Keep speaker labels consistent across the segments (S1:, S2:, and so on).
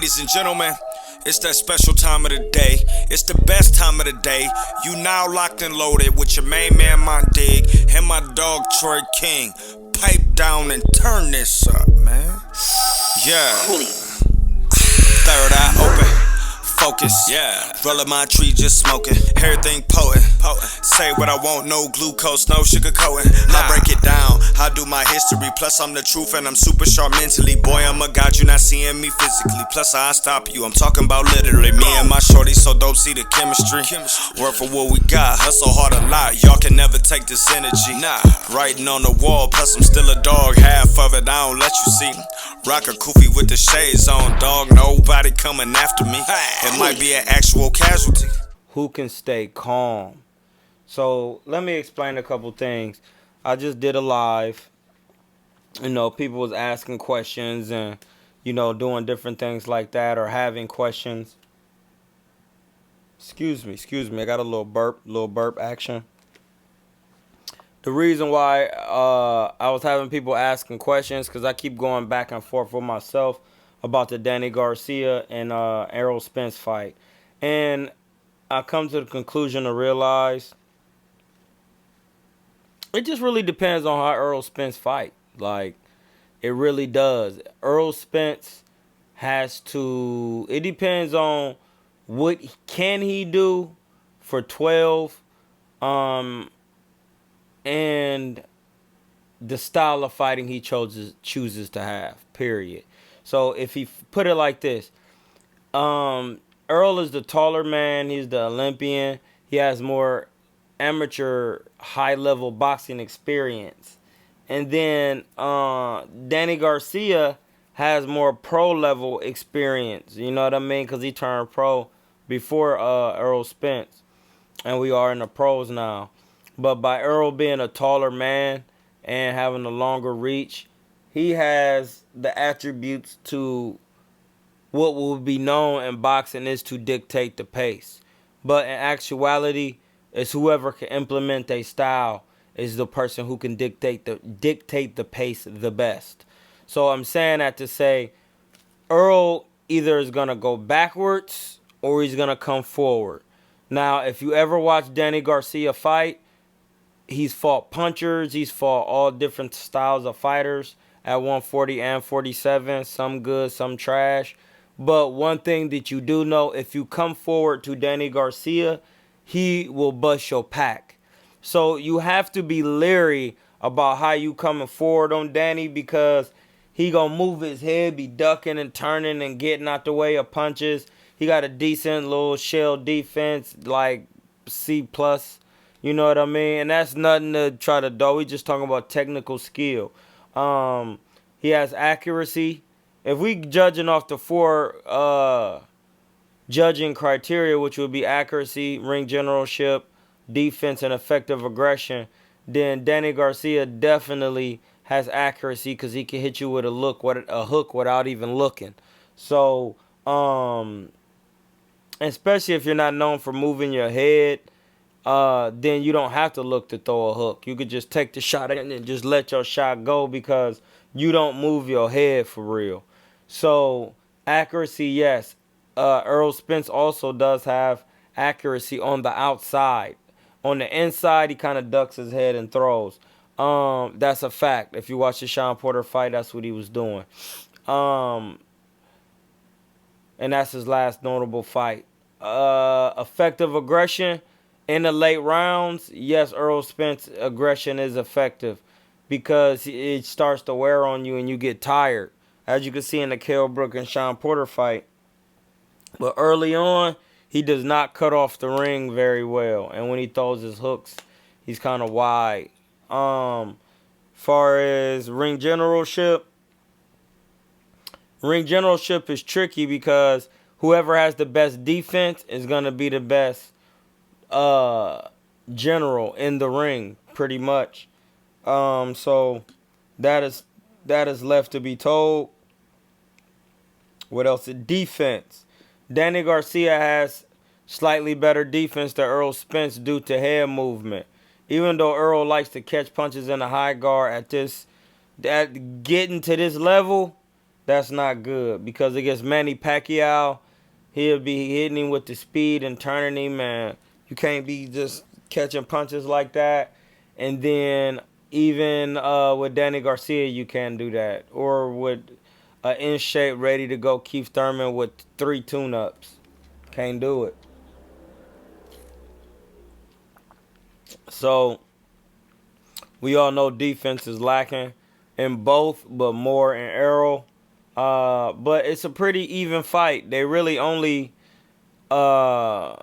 S1: Ladies and gentlemen, it's that special time of the day. It's the best time of the day. You now locked and loaded with your main man Mondig and my dog Troy King. Pipe down and turn this up, man. Yeah. Third eye open. Focus, yeah. Rollin' my tree, just smoking. Everything potent. Say what I want, no glucose, no sugar coating. I break it down, I do my history. Plus I'm the truth and I'm super sharp mentally. Boy, I'm a god, you not seeing me physically. Plus I stop you, I'm talking about literally. Me and my shorty so dope, see the chemistry. Work for what we got, hustle hard a lot. Y'all can never take this energy. Writing on the wall, plus I'm still a dog. Half of it I don't let you see. Rock a kufi with the shades on, dog. Nobody coming after me. It might be an actual casualty.
S2: Who can stay calm? So let me explain a couple things. I just did a live. You know, people was asking questions and, you know, doing different things like that or having questions. Excuse me. I got a little burp action. The reason why I was having people asking questions because I keep going back and forth with myself about the Danny Garcia and Errol Spence fight. And I come to the conclusion to realize it just really depends on how Errol Spence fight. Like, it really does. Errol Spence has to, it depends on what can he do for 12 and the style of fighting he chooses to have, period. So if he put it like this, Errol is the taller man. He's the Olympian. He has more amateur high-level boxing experience. And then Danny Garcia has more pro-level experience. You know what I mean? Because he turned pro before Errol Spence. And we are in the pros now. But by Errol being a taller man and having a longer reach, he has the attributes to what will be known in boxing is to dictate the pace. But in actuality, it's whoever can implement a style is the person who can dictate the pace the best. So I'm saying that to say Errol either is going to go backwards or he's going to come forward. Now, if you ever watch Danny Garcia fight, he's fought punchers. He's fought all different styles of fighters at 140 and 47. Some good, some trash. But one thing that you do know, if you come forward to Danny Garcia, he will bust your pack. So you have to be leery about how you coming forward on Danny because he going to move his head, be ducking and turning and getting out the way of punches. He got a decent little shell defense, like C+. You know what I mean? And that's nothing to try to do. We just talking about technical skill. He has accuracy. If we judging off the four judging criteria, which would be accuracy, ring generalship, defense, and effective aggression, then Danny Garcia definitely has accuracy because he can hit you with a hook without even looking. So, especially if you're not known for moving your head, then you don't have to look to throw a hook. You could just take the shot and just let your shot go because you don't move your head for real. So, accuracy, yes. Errol Spence also does have accuracy on the outside. On the inside, he kind of ducks his head and throws. That's a fact. If you watch the Sean Porter fight, that's what he was doing. And that's his last notable fight. Effective aggression in the late rounds, yes, Errol Spence aggression is effective because it starts to wear on you and you get tired. As you can see in the Kell Brook and Sean Porter fight. But early on, he does not cut off the ring very well. And when he throws his hooks, he's kind of wide. Far as ring generalship is tricky because whoever has the best defense is going to be the best general in the ring, pretty much. So that is left to be told. What else? Defense. Danny Garcia has slightly better defense than Errol Spence due to head movement. Even though Errol likes to catch punches in the high guard at getting to this level, That's not good because against Manny Pacquiao, he'll be hitting him with the speed and turning him, man. You can't be just catching punches like that. And then even with Danny Garcia, you can't do that. Or with in shape, ready to go Keith Thurman with 3 tune-ups. Can't do it. So we all know defense is lacking in both, but more in Errol. But it's a pretty even fight. They really only Danny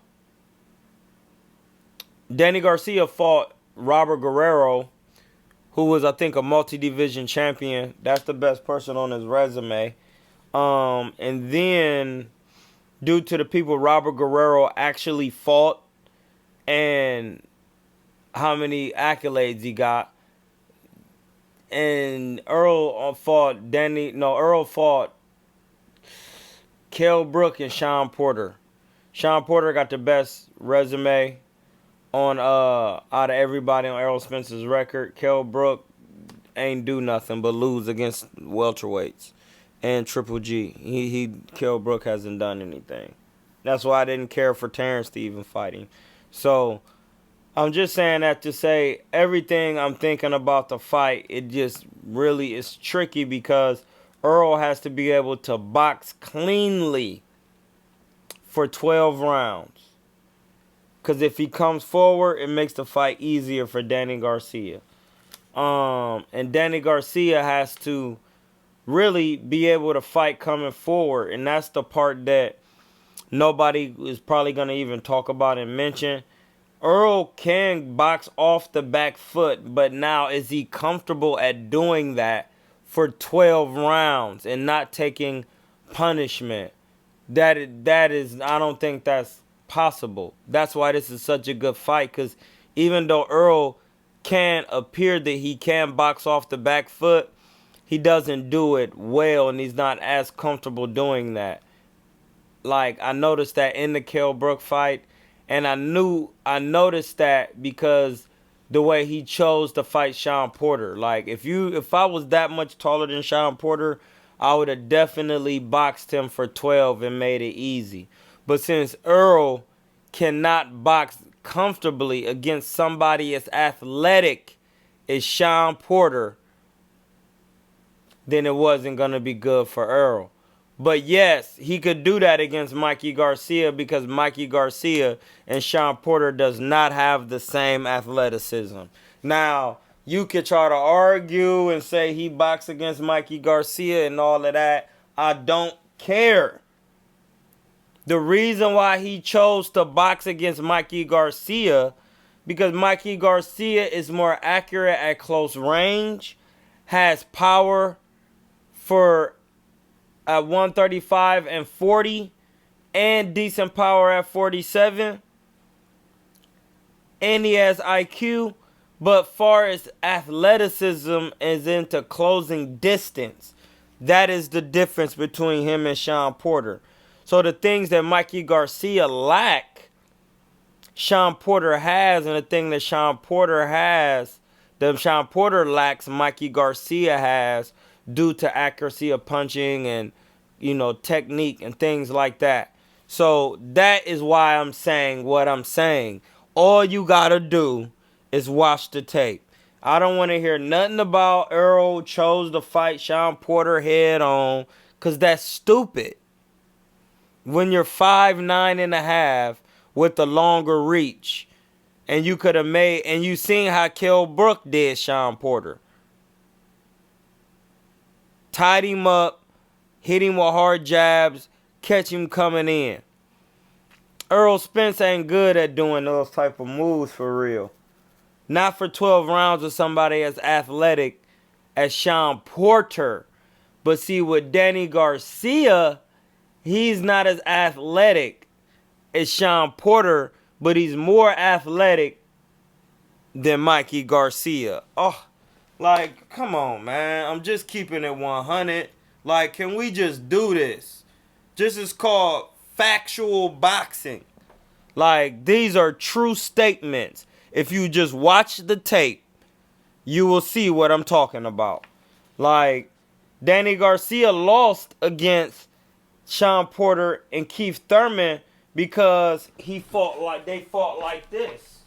S2: Garcia fought Robert Guerrero, who was, I think, a multi-division champion. That's the best person on his resume. And then, due to the people Robert Guerrero actually fought and how many accolades he got, and Errol fought Kell Brook and Sean Porter. Sean Porter got the best resume on out of everybody on Errol Spence's record. Kell Brook ain't do nothing but lose against welterweights and Triple G. Kell Brook hasn't done anything. That's why I didn't care for Terrence to even fight him. So I'm just saying that to say everything I'm thinking about the fight, it just really is tricky because Errol has to be able to box cleanly for 12 rounds. Because if he comes forward, it makes the fight easier for Danny Garcia. And Danny Garcia has to really be able to fight coming forward. And that's the part that nobody is probably going to even talk about and mention. Errol can box off the back foot, but now is he comfortable at doing that for 12 rounds and not taking punishment? That is, I don't think that's possible. That's why this is such a good fight, because even though Errol can appear that he can box off the back foot, he doesn't do it well, and he's not as comfortable doing that. Like, I noticed that in the Kell Brook fight, and I noticed that because the way he chose to fight Sean Porter. Like, if I was that much taller than Sean Porter, I would have definitely boxed him for 12 and made it easy. But since Errol cannot box comfortably against somebody as athletic as Sean Porter, then it wasn't going to be good for Errol. But yes, he could do that against Mikey Garcia because Mikey Garcia and Sean Porter does not have the same athleticism. Now, you could try to argue and say he boxed against Mikey Garcia and all of that. I don't care. The reason why he chose to box against Mikey Garcia, because Mikey Garcia is more accurate at close range, has power for at 135 and 40, and decent power at 47, and he has IQ. But far as athleticism is into closing distance, that is the difference between him and Sean Porter. So the things that Mikey Garcia lack, Sean Porter has, and the thing that Sean Porter lacks, Mikey Garcia has, due to accuracy of punching and, technique and things like that. So that is why I'm saying what I'm saying. All you gotta do is watch the tape. I don't want to hear nothing about Errol chose to fight Sean Porter head on, because that's stupid. When you're 5'9.5" with the longer reach, and you could have made, and you seen how Kell Brook did Sean Porter. Tied him up, hit him with hard jabs, catch him coming in. Errol Spence ain't good at doing those type of moves for real. Not for 12 rounds with somebody as athletic as Sean Porter. But see, with Danny Garcia, he's not as athletic as Sean Porter, but he's more athletic than Mikey Garcia. Oh, like, come on, man. I'm just keeping it 100. Like, can we just do this? This is called factual boxing. Like, these are true statements. If you just watch the tape, you will see what I'm talking about. Like, Danny Garcia lost against Sean Porter and Keith Thurman because they fought like this.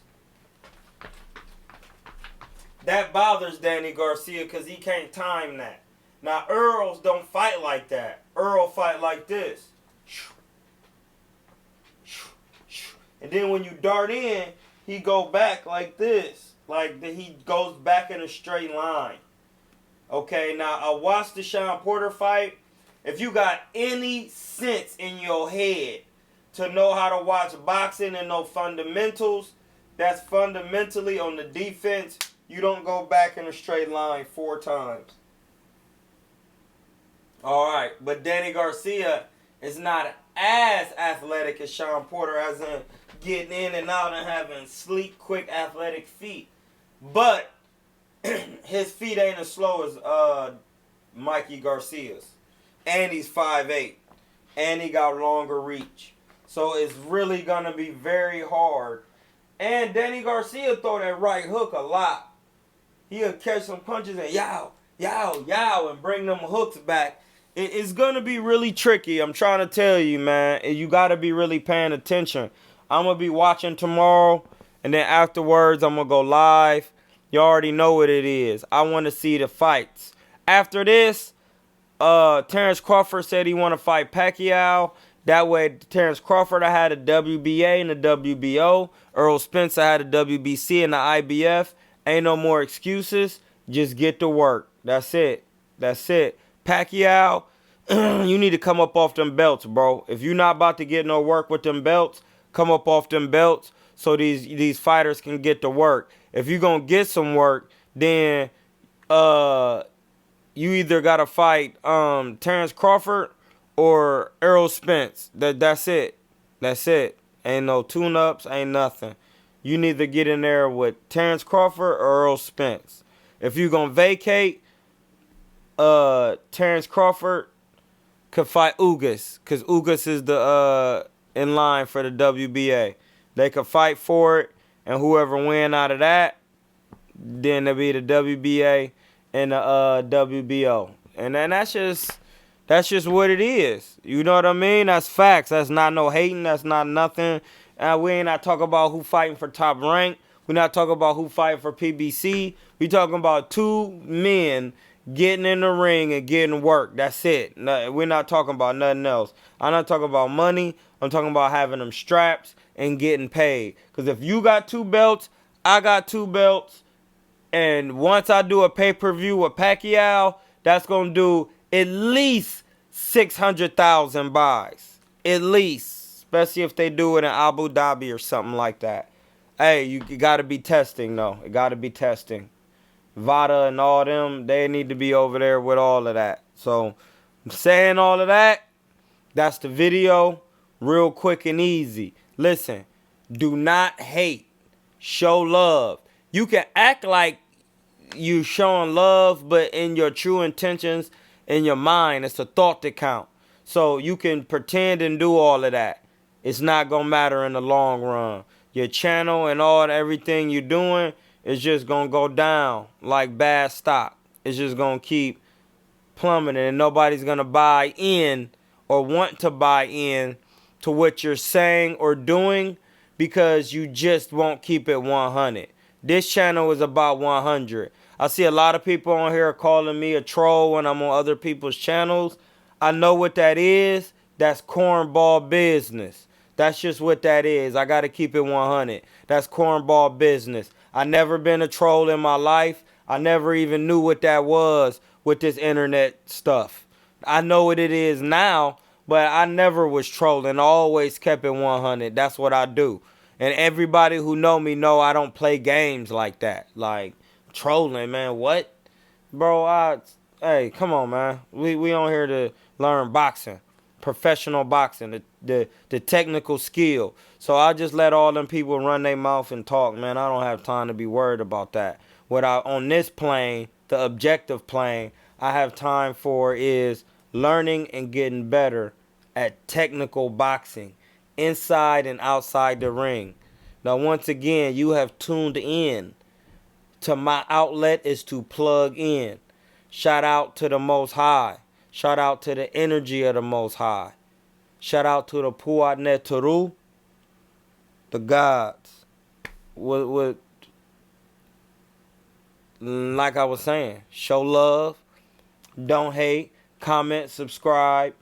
S2: That bothers Danny Garcia because he can't time that. Now Errol's don't fight like that. Errol fight like this. And then when you dart in, he go back like this. Like he goes back in a straight line. Okay, now I watched the Sean Porter fight. If you got any sense in your head to know how to watch boxing and know fundamentals, that's fundamentally on the defense. You don't go back in a straight line 4 times. Alright, but Danny Garcia is not as athletic as Sean Porter, as in getting in and out and having sleek, quick, athletic feet. But his feet ain't as slow as Mikey Garcia's. And he's 5'8". And he got longer reach. So it's really going to be very hard. And Danny Garcia throw that right hook a lot. He'll catch some punches and yow, yow, yow, and bring them hooks back. It's going to be really tricky. I'm trying to tell you, man. You got to be really paying attention. I'm going to be watching tomorrow. And then afterwards, I'm going to go live. You already know what it is. I want to see the fights. After this, Terrence Crawford said he want to fight Pacquiao. That way, Terrence Crawford had a WBA and a WBO. Errol Spence had a WBC and the IBF. Ain't no more excuses. Just get to work. That's it. That's it. Pacquiao, you need to come up off them belts, bro. If you're not about to get no work with them belts, come up off them belts so these fighters can get to work. If you're going to get some work, then you either got to fight Terrence Crawford or Errol Spence. That's it. That's it. Ain't no tune-ups, ain't nothing. You need to get in there with Terrence Crawford or Errol Spence. If you're going to vacate, Terrence Crawford could fight Ugas, because Ugas is the in line for the WBA. They could fight for it, and whoever win out of that, then it'll be the WBA and the WBO. And then that's just what it is. You know what I mean? That's facts. That's not no hating. That's not nothing. We ain't not talking about who fighting for top rank. We're not talking about who fighting for PBC. We talking about 2 men getting in the ring and getting work. That's it. No, we're not talking about nothing else. I'm not talking about money. I'm talking about having them straps and getting paid. Because if you got 2 belts, I got 2 belts. And once I do a pay-per-view with Pacquiao, that's going to do at least 600,000 buys. At least. Especially if they do it in Abu Dhabi or something like that. Hey, you got to be testing, though. It got to be testing. Vada and all them, they need to be over there with all of that. So, saying all of that, that's the video. Real quick and easy. Listen, do not hate. Show love. You can act like you showing love, but in your true intentions, in your mind, it's a thought that count. So you can pretend and do all of that. It's not going to matter in the long run. Your channel and everything you're doing is just going to go down like bad stock. It's just going to keep plummeting, and nobody's going to buy in or want to buy in to what you're saying or doing because you just won't keep it 100. This channel is about 100. I see a lot of people on here calling me a troll when I'm on other people's channels. I know what that is. That's cornball business. That's just what that is. I got to keep it 100. That's cornball business. I never been a troll in my life. I never even knew what that was with this internet stuff. I know what it is now, but I never was trolling. I always kept it 100. That's what I do. And everybody who know me know I don't play games like that. Like, trolling, man. What? Bro, hey, come on, man. We on here to learn boxing. Professional boxing. The technical skill. So I just let all them people run their mouth and talk, man. I don't have time to be worried about that. What on this plane, the objective plane, I have time for is learning and getting better at technical boxing. Inside and outside the ring. Now, once again, you have tuned in to my outlet is to plug in. Shout out to the Most High. Shout out to the energy of the Most High. Shout out to the Puat Neturu, the gods. With like I was saying, show love, don't hate, comment, subscribe,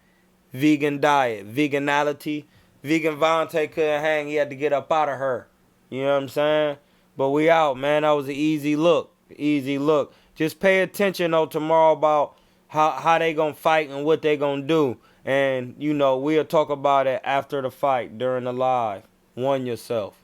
S2: vegan diet, veganality. Vegan Vontae couldn't hang, he had to get up out of her. You know what I'm saying? But we out, man. That was an easy look. Easy look. Just pay attention though tomorrow about how they gonna fight and what they gonna do. And, you know, we'll talk about it after the fight, during the live. One yourself.